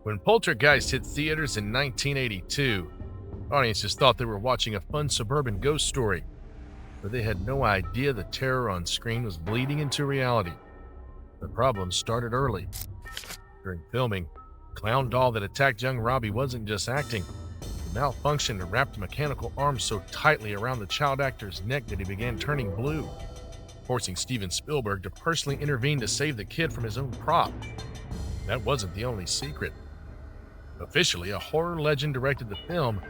When Poltergeist hit theaters in 1982, audiences thought they were watching a fun suburban ghost story, but they had no idea the terror on screen was bleeding into reality. The problem started early. During filming, the clown doll that attacked young Robbie wasn't just acting. It malfunctioned and wrapped a mechanical arm so tightly around the child actor's neck that he began turning blue, forcing Steven Spielberg to personally intervene to save the kid from his own prop. That wasn't the only secret. Officially, a horror legend directed the film,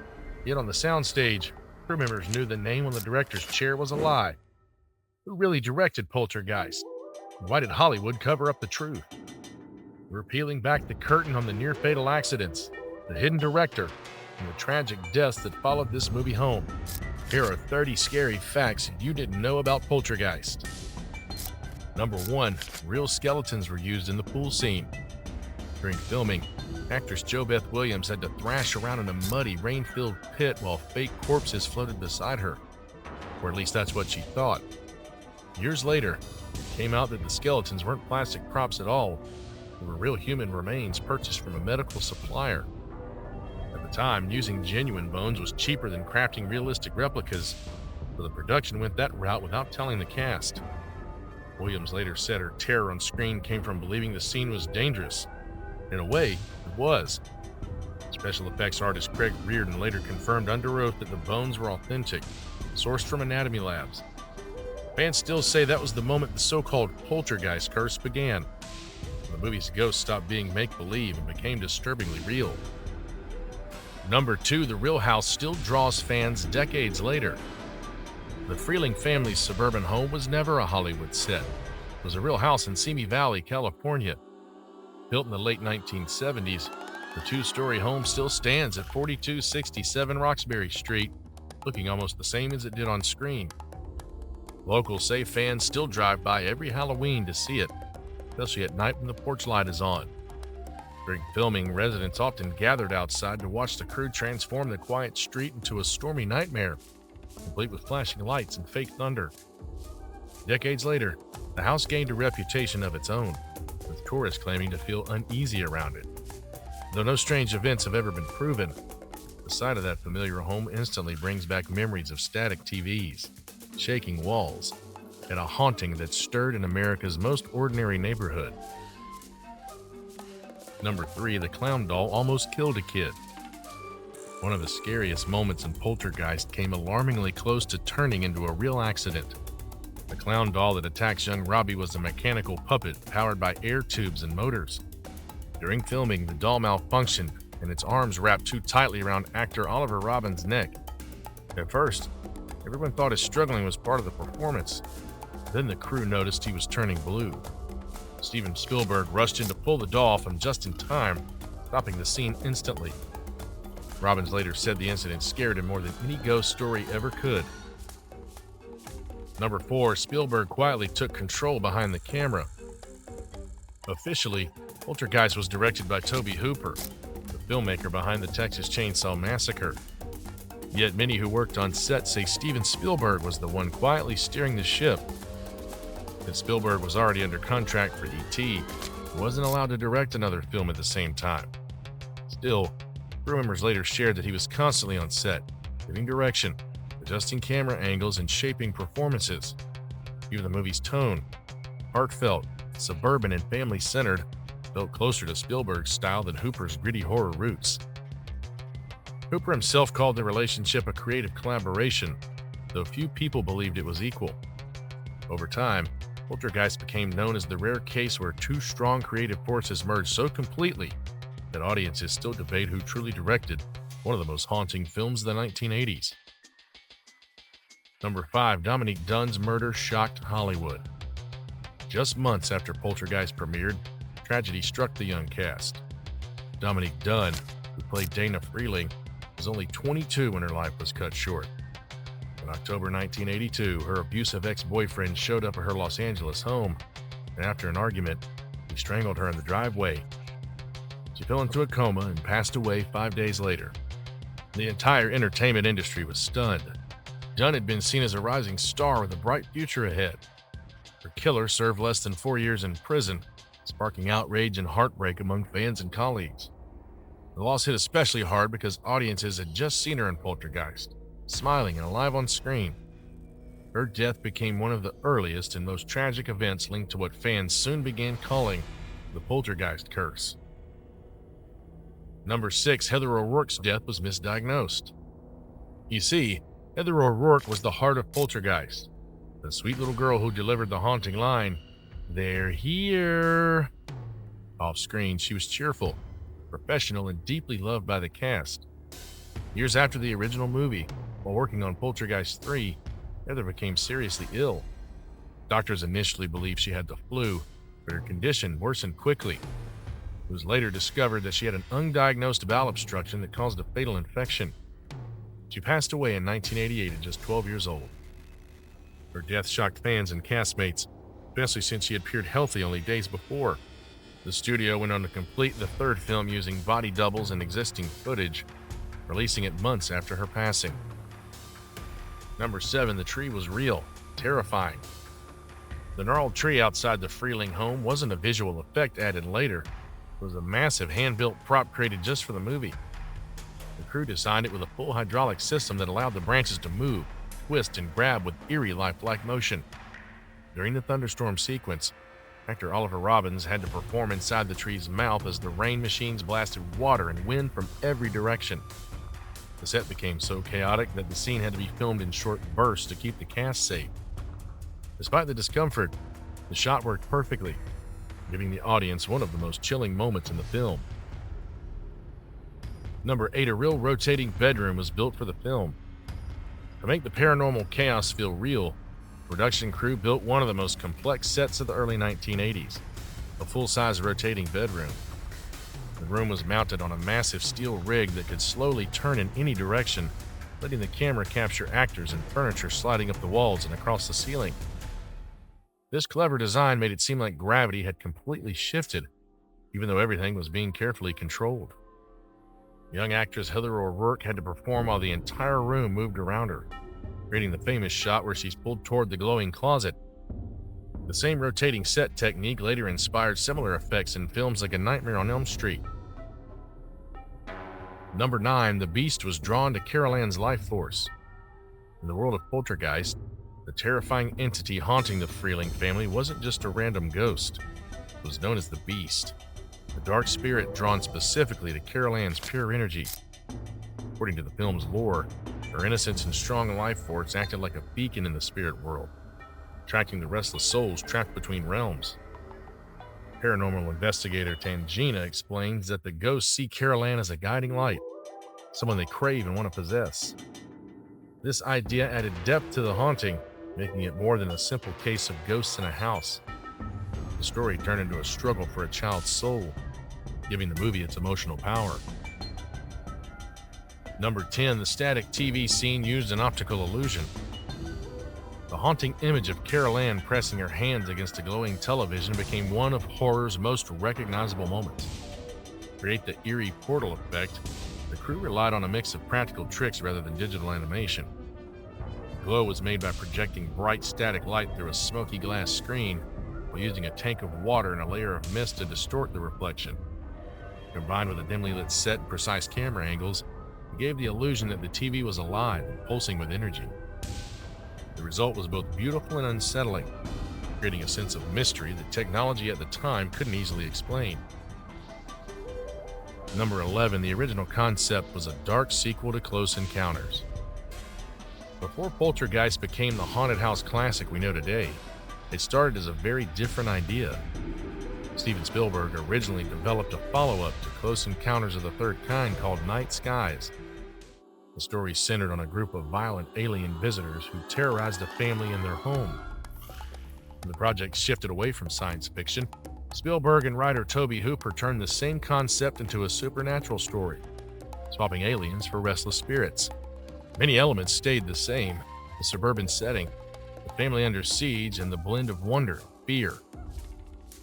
yet on the soundstage, crew members knew the name on the director's chair was a lie. Who really directed Poltergeist? And why did Hollywood cover up the truth? We're peeling back the curtain on the near-fatal accidents, the hidden director, and the tragic deaths that followed this movie home. Here are 30 scary facts you didn't know about Poltergeist. Number 1. Real skeletons were used in the pool scene. During filming, actress JoBeth Williams had to thrash around in a muddy, rain-filled pit while fake corpses floated beside her. Or at least that's what she thought. Years later, it came out that the skeletons weren't plastic props at all. They were real human remains purchased from a medical supplier. At the time, using genuine bones was cheaper than crafting realistic replicas, so the production went that route without telling the cast. Williams later said her terror on screen came from believing the scene was dangerous. In a way, it was. Special effects artist Craig Reardon later confirmed under oath that the bones were authentic, sourced from anatomy labs. Fans still say that was the moment the so-called poltergeist curse began. The movie's ghosts stopped being make-believe and became disturbingly real. Number 2, the real house still draws fans decades later. The Freeling family's suburban home was never a Hollywood set. It was a real house in Simi Valley, California. Built in the late 1970s, the two-story home still stands at 4267 Roxbury Street, looking almost the same as it did on screen. Locals say fans still drive by every Halloween to see it, especially at night when the porch light is on. During filming, residents often gathered outside to watch the crew transform the quiet street into a stormy nightmare, complete with flashing lights and fake thunder. Decades later, the house gained a reputation of its own, with tourists claiming to feel uneasy around it. Though no strange events have ever been proven, the sight of that familiar home instantly brings back memories of static TVs, shaking walls, and a haunting that stirred in America's most ordinary neighborhood. Number 3, the clown doll almost killed a kid. One of the scariest moments in Poltergeist came alarmingly close to turning into a real accident. The clown doll that attacks young Robbie was a mechanical puppet powered by air tubes and motors. During filming, the doll malfunctioned and its arms wrapped too tightly around actor Oliver Robbins' neck. At first, everyone thought his struggling was part of the performance. Then the crew noticed he was turning blue. Steven Spielberg rushed in to pull the doll from just in time, stopping the scene instantly. Robbins later said the incident scared him more than any ghost story ever could. Number 4, Spielberg quietly took control behind the camera. Officially, Poltergeist was directed by Tobe Hooper, the filmmaker behind the Texas Chainsaw Massacre. Yet many who worked on set say Steven Spielberg was the one quietly steering the ship. Since Spielberg was already under contract for E.T., he wasn't allowed to direct another film at the same time. Still, crew members later shared that he was constantly on set, giving direction, adjusting camera angles, and shaping performances. Even the movie's tone, heartfelt, suburban, and family-centered, felt closer to Spielberg's style than Hooper's gritty horror roots. Hooper himself called the relationship a creative collaboration, though few people believed it was equal. Over time, Poltergeist became known as the rare case where two strong creative forces merged so completely that audiences still debate who truly directed one of the most haunting films of the 1980s. Number 5, Dominique Dunne's murder shocked Hollywood. Just months after Poltergeist premiered, tragedy struck the young cast. Dominique Dunne, who played Dana Freeling, was only 22 when her life was cut short. In October 1982, her abusive ex-boyfriend showed up at her Los Angeles home, and after an argument, he strangled her in the driveway. She fell into a coma and passed away 5 days later. The entire entertainment industry was stunned. Dunne had been seen as a rising star with a bright future ahead. Her killer served less than 4 years in prison, sparking outrage and heartbreak among fans and colleagues. The loss hit especially hard because audiences had just seen her in Poltergeist, smiling and alive on screen. Her death became one of the earliest and most tragic events linked to what fans soon began calling the Poltergeist curse. Number 6, Heather O'Rourke's death was misdiagnosed. You see, Heather O'Rourke was the heart of Poltergeist, the sweet little girl who delivered the haunting line, "They're here." Off screen, she was cheerful, professional, and deeply loved by the cast. Years after the original movie, while working on Poltergeist 3, Heather became seriously ill. Doctors initially believed she had the flu, but her condition worsened quickly. It was later discovered that she had an undiagnosed bowel obstruction that caused a fatal infection. She passed away in 1988 at just 12 years old. Her death shocked fans and castmates, especially since she had appeared healthy only days before. The studio went on to complete the third film using body doubles and existing footage, releasing it months after her passing. Number 7, the tree was real, terrifying. The gnarled tree outside the Freeling home wasn't a visual effect added later. It was a massive hand-built prop created just for the movie. The crew designed it with a full hydraulic system that allowed the branches to move, twist, and grab with eerie lifelike motion. During the thunderstorm sequence, actor Oliver Robbins had to perform inside the tree's mouth as the rain machines blasted water and wind from every direction. The set became so chaotic that the scene had to be filmed in short bursts to keep the cast safe. Despite the discomfort, the shot worked perfectly, giving the audience one of the most chilling moments in the film. Number 8, a real rotating bedroom was built for the film. To make the paranormal chaos feel real, the production crew built one of the most complex sets of the early 1980s, a full-size rotating bedroom. The room was mounted on a massive steel rig that could slowly turn in any direction, letting the camera capture actors and furniture sliding up the walls and across the ceiling. This clever design made it seem like gravity had completely shifted, even though everything was being carefully controlled. Young actress Heather O'Rourke had to perform while the entire room moved around her, creating the famous shot where she's pulled toward the glowing closet. The same rotating set technique later inspired similar effects in films like A Nightmare on Elm Street. Number 9, the beast was drawn to Carol Ann's life force. In the world of Poltergeist, the terrifying entity haunting the Freeling family wasn't just a random ghost. It was known as the Beast, a dark spirit drawn specifically to Carol Ann's pure energy. According to the film's lore, her innocence and strong life force acted like a beacon in the spirit world, attracting the restless souls trapped between realms. Paranormal investigator Tangina explains that the ghosts see Carol Ann as a guiding light, someone they crave and want to possess. This idea added depth to the haunting, making it more than a simple case of ghosts in a house. The story turned into a struggle for a child's soul, giving the movie its emotional power. Number 10, the static TV scene used an optical illusion. The haunting image of Carol Ann pressing her hands against a glowing television became one of horror's most recognizable moments. To create the eerie portal effect, the crew relied on a mix of practical tricks rather than digital animation. The glow was made by projecting bright static light through a smoky glass screen while using a tank of water and a layer of mist to distort the reflection. Combined with a dimly lit set and precise camera angles, it gave the illusion that the TV was alive and pulsing with energy. The result was both beautiful and unsettling, creating a sense of mystery that technology at the time couldn't easily explain. Number 11, the original concept was a dark sequel to Close Encounters. Before Poltergeist became the haunted house classic we know today, it started as a very different idea. Steven Spielberg originally developed a follow-up to Close Encounters of the Third Kind called Night Skies. The story centered on a group of violent alien visitors who terrorized a family in their home. When the project shifted away from science fiction, Spielberg and writer Tobe Hooper turned the same concept into a supernatural story, swapping aliens for restless spirits. Many elements stayed the same: the suburban setting, the family under siege, and the blend of wonder and fear.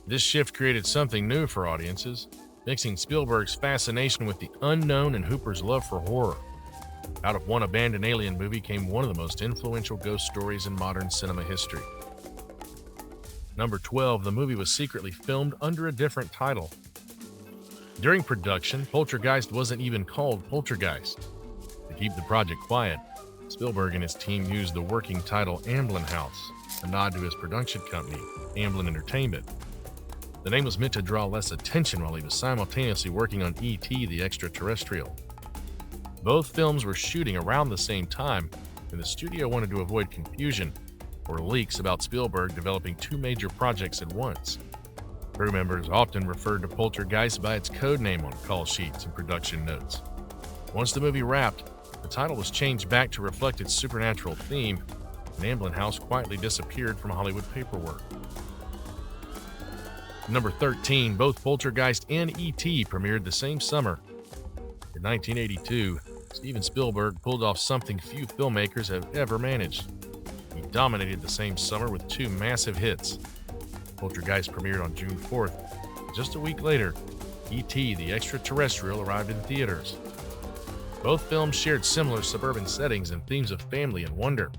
This shift created something new for audiences, mixing Spielberg's fascination with the unknown and Hooper's love for horror. Out of one abandoned alien movie came one of the most influential ghost stories in modern cinema history. Number 12, the movie was secretly filmed under a different title. During production, Poltergeist wasn't even called Poltergeist. To keep the project quiet, Spielberg and his team used the working title Amblin House, a nod to his production company, Amblin Entertainment. The name was meant to draw less attention while he was simultaneously working on E.T. the Extraterrestrial. Both films were shooting around the same time, and the studio wanted to avoid confusion or leaks about Spielberg developing two major projects at once. Crew members often referred to Poltergeist by its code name on call sheets and production notes. Once the movie wrapped, the title was changed back to reflect its supernatural theme, and Amblin House quietly disappeared from Hollywood paperwork. Number 13, both Poltergeist and E.T. premiered the same summer. In 1982, Steven Spielberg pulled off something few filmmakers have ever managed. He dominated the same summer with two massive hits. Poltergeist premiered on June 4th. Just a week later, E.T. the Extraterrestrial arrived in theaters. Both films shared similar suburban settings and themes of family and wonder,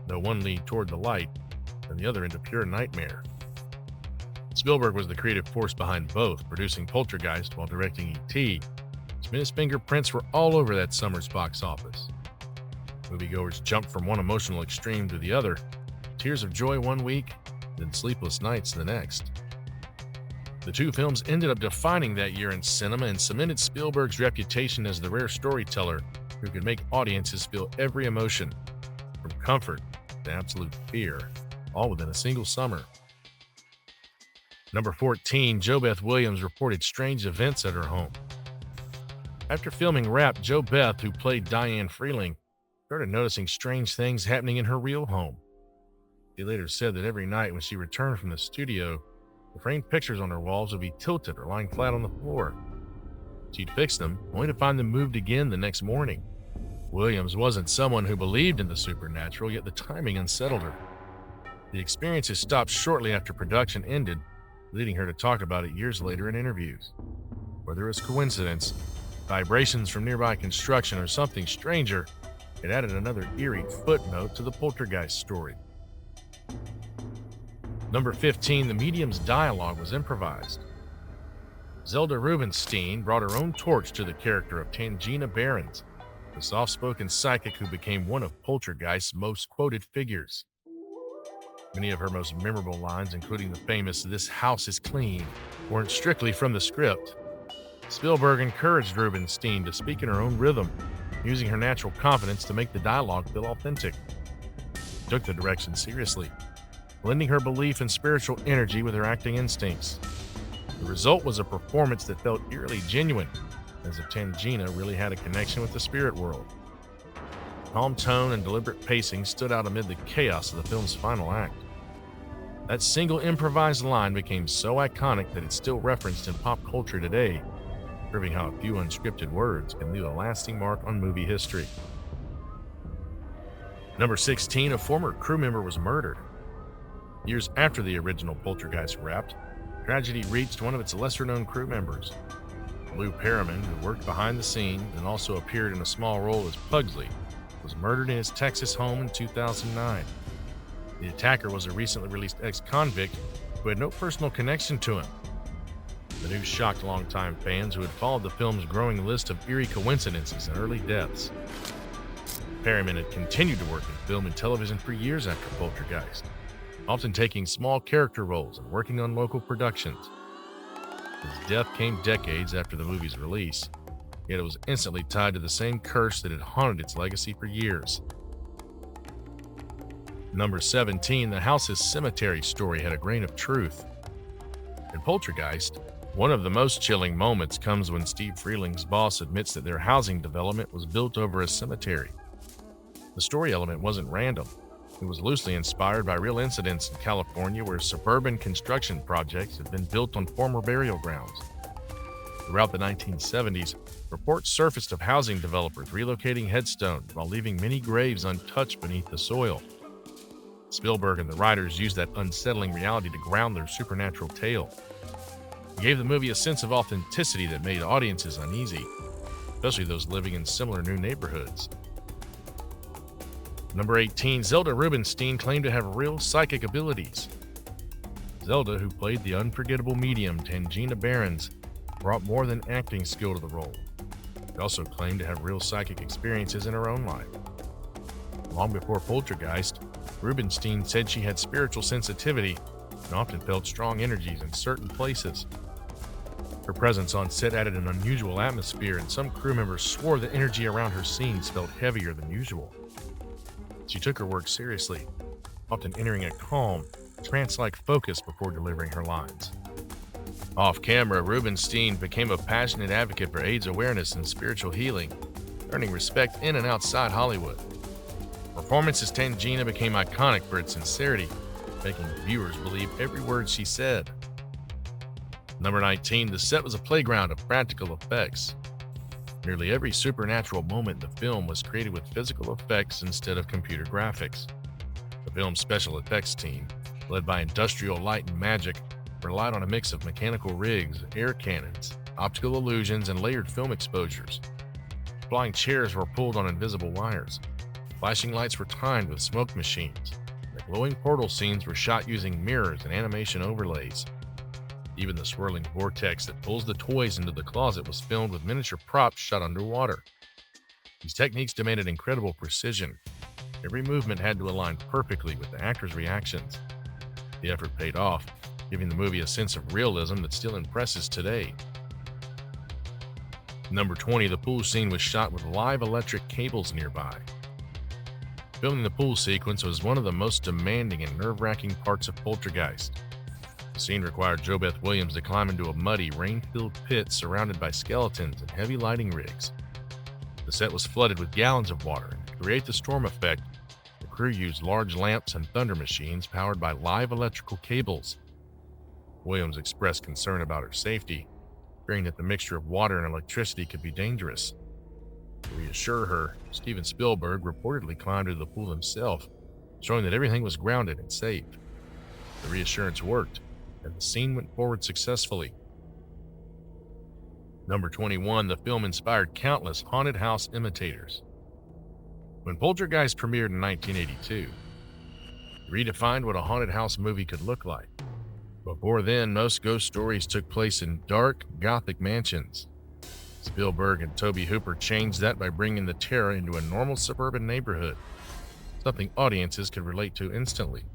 though one leaned toward the light and the other into pure nightmare. Spielberg was the creative force behind both, producing Poltergeist while directing E.T. His fingerprints were all over that summer's box office. Moviegoers jumped from one emotional extreme to the other, tears of joy one week, then sleepless nights the next. The two films ended up defining that year in cinema and cemented Spielberg's reputation as the rare storyteller who could make audiences feel every emotion, from comfort to absolute fear, all within a single summer. Number 14, JoBeth Williams reported strange events at her home. After filming wrapped, JoBeth, who played Diane Freeling, started noticing strange things happening in her real home. She later said that every night when she returned from the studio, the framed pictures on her walls would be tilted or lying flat on the floor. She'd fix them, only to find them moved again the next morning. Williams wasn't someone who believed in the supernatural, yet the timing unsettled her. The experiences stopped shortly after production ended, leading her to talk about it years later in interviews. Whether it was coincidence, vibrations from nearby construction, or something stranger, it added another eerie footnote to the Poltergeist story. Number 15, the medium's dialogue was improvised. Zelda Rubinstein brought her own torch to the character of Tangina Behrens, the soft-spoken psychic who became one of Poltergeist's most quoted figures. Many of her most memorable lines, including the famous "This house is clean," weren't strictly from the script. Spielberg encouraged Rubinstein to speak in her own rhythm, using her natural confidence to make the dialogue feel authentic. She took the direction seriously, blending her belief in spiritual energy with her acting instincts. The result was a performance that felt eerily genuine, as if Tangina really had a connection with the spirit world. Calm tone and deliberate pacing stood out amid the chaos of the film's final act. That single improvised line became so iconic that it's still referenced in pop culture today, proving how a few unscripted words can leave a lasting mark on movie history. Number 16, a former crew member was murdered. Years after the original Poltergeist wrapped, tragedy reached one of its lesser-known crew members. Lou Perriman, who worked behind the scenes and also appeared in a small role as Pugsley, was murdered in his Texas home in 2009. The attacker was a recently released ex-convict who had no personal connection to him. The news shocked longtime fans who had followed the film's growing list of eerie coincidences and early deaths. Perriman had continued to work in film and television for years after Poltergeist, often taking small character roles and working on local productions. His death came decades after the movie's release, yet it was instantly tied to the same curse that had haunted its legacy for years. Number 17, the house's cemetery story had a grain of truth. In Poltergeist, one of the most chilling moments comes when Steve Freeling's boss admits that their housing development was built over a cemetery. The story element wasn't random. It was loosely inspired by real incidents in California where suburban construction projects had been built on former burial grounds. Throughout the 1970s, reports surfaced of housing developers relocating headstones while leaving many graves untouched beneath the soil. Spielberg and the writers used that unsettling reality to ground their supernatural tale. It gave the movie a sense of authenticity that made audiences uneasy, especially those living in similar new neighborhoods. Number 18, Zelda Rubinstein claimed to have real psychic abilities. Zelda, who played the unforgettable medium Tangina Behrens, brought more than acting skill to the role. She also claimed to have real psychic experiences in her own life. Long before Poltergeist, Rubinstein said she had spiritual sensitivity and often felt strong energies in certain places. Her presence on set added an unusual atmosphere, and some crew members swore the energy around her scenes felt heavier than usual. She took her work seriously, often entering a calm, trance-like focus before delivering her lines. Off camera, Rubinstein became a passionate advocate for AIDS awareness and spiritual healing, earning respect in and outside Hollywood. Her performance as Tangina became iconic for its sincerity, making viewers believe every word she said. Number 19, the set was a playground of practical effects. Nearly every supernatural moment in the film was created with physical effects instead of computer graphics. The film's special effects team, led by Industrial Light and Magic, relied on a mix of mechanical rigs, air cannons, optical illusions, and layered film exposures. Flying chairs were pulled on invisible wires. Flashing lights were timed with smoke machines. The glowing portal scenes were shot using mirrors and animation overlays. Even the swirling vortex that pulls the toys into the closet was filmed with miniature props shot underwater. These techniques demanded incredible precision. Every movement had to align perfectly with the actors' reactions. The effort paid off, giving the movie a sense of realism that still impresses today. Number 20, the pool scene was shot with live electric cables nearby. Filming the pool sequence was one of the most demanding and nerve-wracking parts of Poltergeist. The scene required JoBeth Williams to climb into a muddy, rain-filled pit surrounded by skeletons and heavy lighting rigs. The set was flooded with gallons of water, and to create the storm effect, the crew used large lamps and thunder machines powered by live electrical cables. Williams expressed concern about her safety, fearing that the mixture of water and electricity could be dangerous. To reassure her, Steven Spielberg reportedly climbed into the pool himself, showing that everything was grounded and safe. The reassurance worked, and the scene went forward successfully. Number 21, the film inspired countless haunted house imitators. When Poltergeist premiered in 1982, it redefined what a haunted house movie could look like. Before then, most ghost stories took place in dark, gothic mansions. Spielberg and Tobe Hooper changed that by bringing the terror into a normal suburban neighborhood, something audiences could relate to instantly.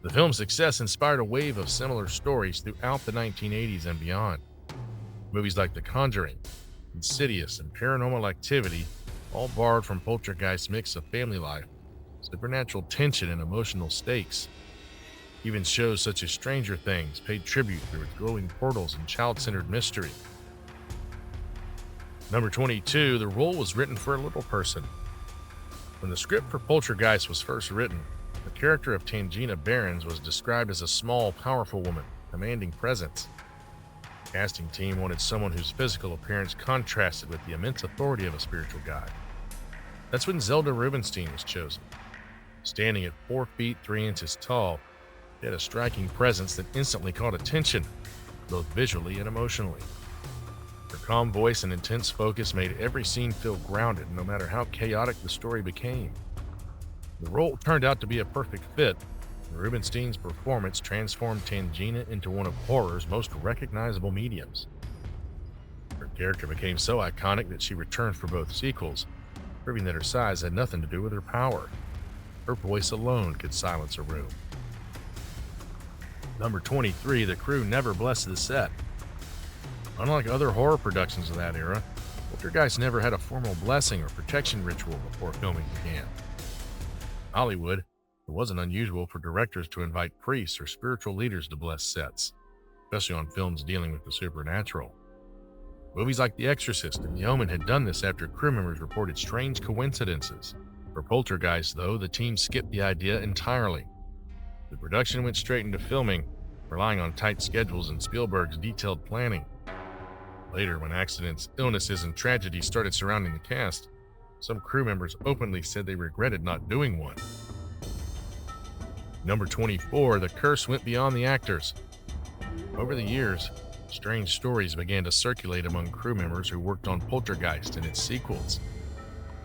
The film's success inspired a wave of similar stories throughout the 1980s and beyond. Movies like The Conjuring, Insidious, and Paranormal Activity all borrowed from Poltergeist's mix of family life, supernatural tension, and emotional stakes. Even shows such as Stranger Things paid tribute through its glowing portals and child-centered mystery. Number 22, the role was written for a little person. When the script for Poltergeist was first written, the character of Tangina Barrons was described as a small, powerful woman, commanding presence. The casting team wanted someone whose physical appearance contrasted with the immense authority of a spiritual guide. That's when Zelda Rubinstein was chosen. Standing at 4 feet 3 inches tall, she had a striking presence that instantly caught attention, both visually and emotionally. Her calm voice and intense focus made every scene feel grounded, no matter how chaotic the story became. The role turned out to be a perfect fit, and Rubinstein's performance transformed Tangina into one of horror's most recognizable mediums. Her character became so iconic that she returned for both sequels, proving that her size had nothing to do with her power. Her voice alone could silence a room. Number 23, the crew never blessed the set. Unlike other horror productions of that era, Poltergeist never had a formal blessing or protection ritual before filming began. In Hollywood, it wasn't unusual for directors to invite priests or spiritual leaders to bless sets, especially on films dealing with the supernatural. Movies like The Exorcist and The Omen had done this after crew members reported strange coincidences. For Poltergeist, though, the team skipped the idea entirely. The production went straight into filming, relying on tight schedules and Spielberg's detailed planning. Later, when accidents, illnesses, and tragedies started surrounding the cast, some crew members openly said they regretted not doing one. Number 24, the curse went beyond the actors. Over the years, strange stories began to circulate among crew members who worked on Poltergeist and its sequels.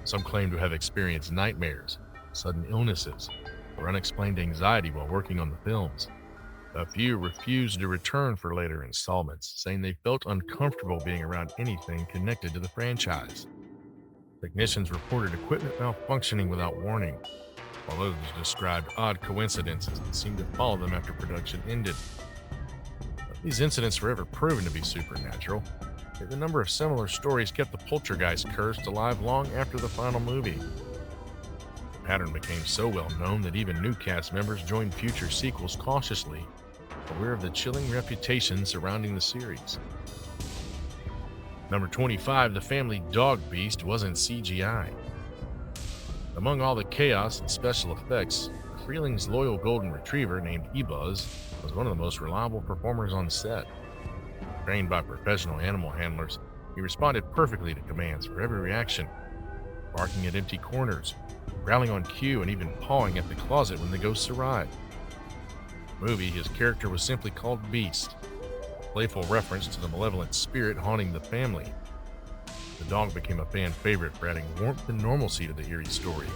Some claimed to have experienced nightmares, sudden illnesses, or unexplained anxiety while working on the films. A few refused to return for later installments, saying they felt uncomfortable being around anything connected to the franchise. Technicians reported equipment malfunctioning without warning, while others described odd coincidences that seemed to follow them after production ended. These incidents were ever proven to be supernatural, yet the number of similar stories kept the Poltergeist curse alive long after the final movie. The pattern became so well known that even new cast members joined future sequels cautiously, aware of the chilling reputation surrounding the series. Number 25, the family dog beast wasn't CGI. Among all the chaos and special effects, Freeling's loyal golden retriever named E-Buzz was one of the most reliable performers on set. Trained by professional animal handlers, he responded perfectly to commands for every reaction, barking at empty corners, growling on cue, and even pawing at the closet when the ghosts arrived. In the movie, his character was simply called Beast, a playful reference to the malevolent spirit haunting the family. The dog became a fan favorite for adding warmth and normalcy to the eerie story.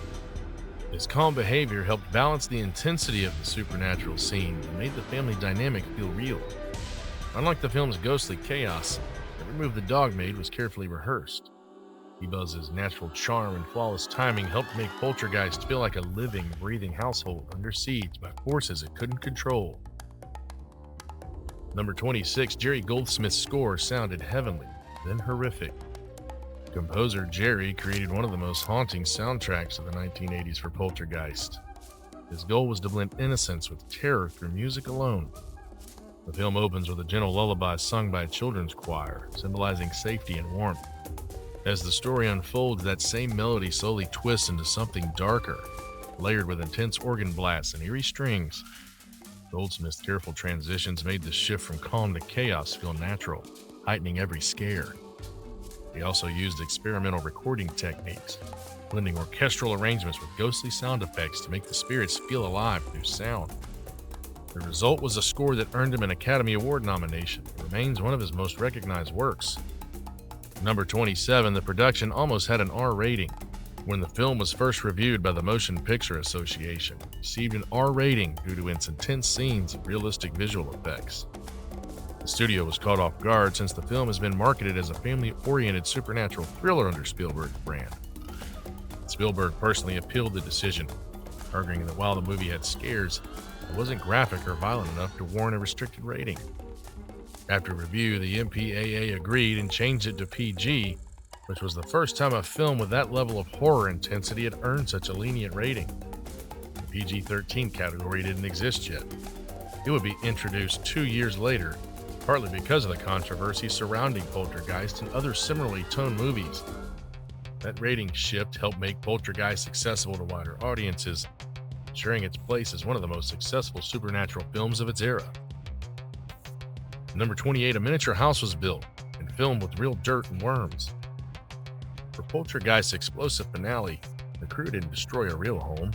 His calm behavior helped balance the intensity of the supernatural scene and made the family dynamic feel real. Unlike the film's ghostly chaos, every move the dog made was carefully rehearsed. E-Buzz's natural charm and flawless timing helped make Poltergeist feel like a living, breathing household under siege by forces it couldn't control. Number 26, Jerry Goldsmith's score sounded heavenly, then horrific. Composer Jerry created one of the most haunting soundtracks of the 1980s for Poltergeist. His goal was to blend innocence with terror through music alone. The film opens with a gentle lullaby sung by a children's choir, symbolizing safety and warmth. As the story unfolds, that same melody slowly twists into something darker, layered with intense organ blasts and eerie strings. Goldsmith's careful transitions made the shift from calm to chaos feel natural, heightening every scare. He also used experimental recording techniques, blending orchestral arrangements with ghostly sound effects to make the spirits feel alive through sound. The result was a score that earned him an Academy Award nomination and remains one of his most recognized works. Number 27, the production almost had an R rating. When the film was first reviewed by the Motion Picture Association, it received an R rating due to its intense scenes and realistic visual effects. The studio was caught off guard since the film has been marketed as a family-oriented supernatural thriller under Spielberg's brand. Spielberg personally appealed the decision, arguing that while the movie had scares, it wasn't graphic or violent enough to warrant a restricted rating. After review, the MPAA agreed and changed it to PG, which was the first time a film with that level of horror intensity had earned such a lenient rating. The PG-13 category didn't exist yet. It would be introduced 2 years later, partly because of the controversy surrounding Poltergeist and other similarly toned movies. That rating shift helped make Poltergeist accessible to wider audiences, ensuring its place as one of the most successful supernatural films of its era. Number 28, a miniature house was built and filmed with real dirt and worms. For Poltergeist's explosive finale, the crew didn't destroy a real home.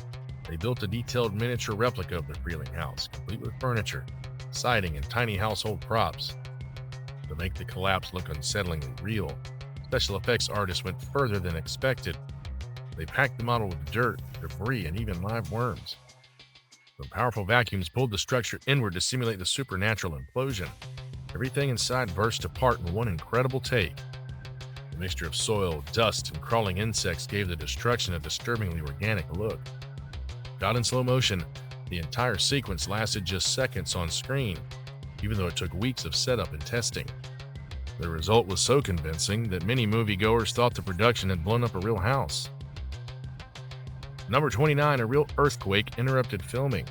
They built a detailed miniature replica of the Freeling house, complete with furniture, siding, and tiny household props. To make the collapse look unsettlingly real, special effects artists went further than expected. They packed the model with dirt, debris, and even live worms. When powerful vacuums pulled the structure inward to simulate the supernatural implosion, everything inside burst apart in one incredible take. The mixture of soil, dust, and crawling insects gave the destruction a disturbingly organic look. Shot in slow motion, the entire sequence lasted just seconds on screen, even though it took weeks of setup and testing. The result was so convincing that many moviegoers thought the production had blown up a real house. Number 29, a real earthquake interrupted filming.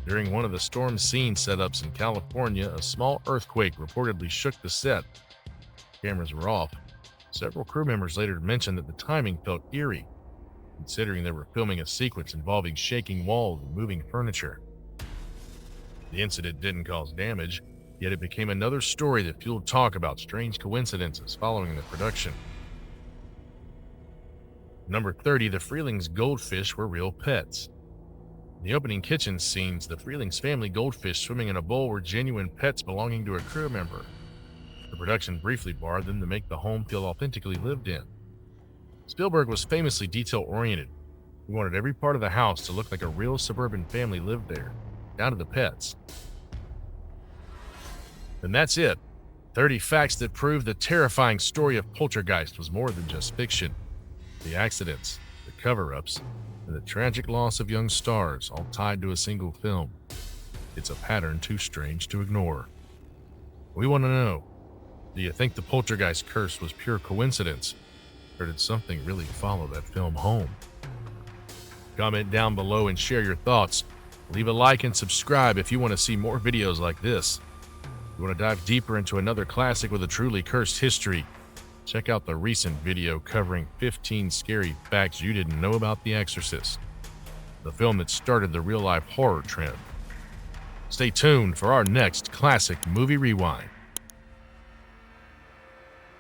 During one of the storm scene setups in California, a small earthquake reportedly shook the set. Cameras were off. Several crew members later mentioned that the timing felt eerie, considering they were filming a sequence involving shaking walls and moving furniture. The incident didn't cause damage, yet it became another story that fueled talk about strange coincidences following the production. Number 30, the Freelings' goldfish were real pets. In the opening kitchen scenes, the Freelings' family goldfish swimming in a bowl were genuine pets belonging to a crew member. The production briefly borrowed them to make the home feel authentically lived in. Spielberg was famously detail-oriented. He wanted every part of the house to look like a real suburban family lived there, down to the pets. And that's it. 30 facts that prove the terrifying story of Poltergeist was more than just fiction. The accidents, the cover-ups, and the tragic loss of young stars all tied to a single film. It's a pattern too strange to ignore. We want to know, do you think the Poltergeist curse was pure coincidence? Or did something really follow that film home? Comment down below and share your thoughts. Leave a like and subscribe if you want to see more videos like this. If you want to dive deeper into another classic with a truly cursed history, check out the recent video covering 15 scary facts you didn't know about The Exorcist, the film that started the real-life horror trend. Stay tuned for our next classic movie rewind.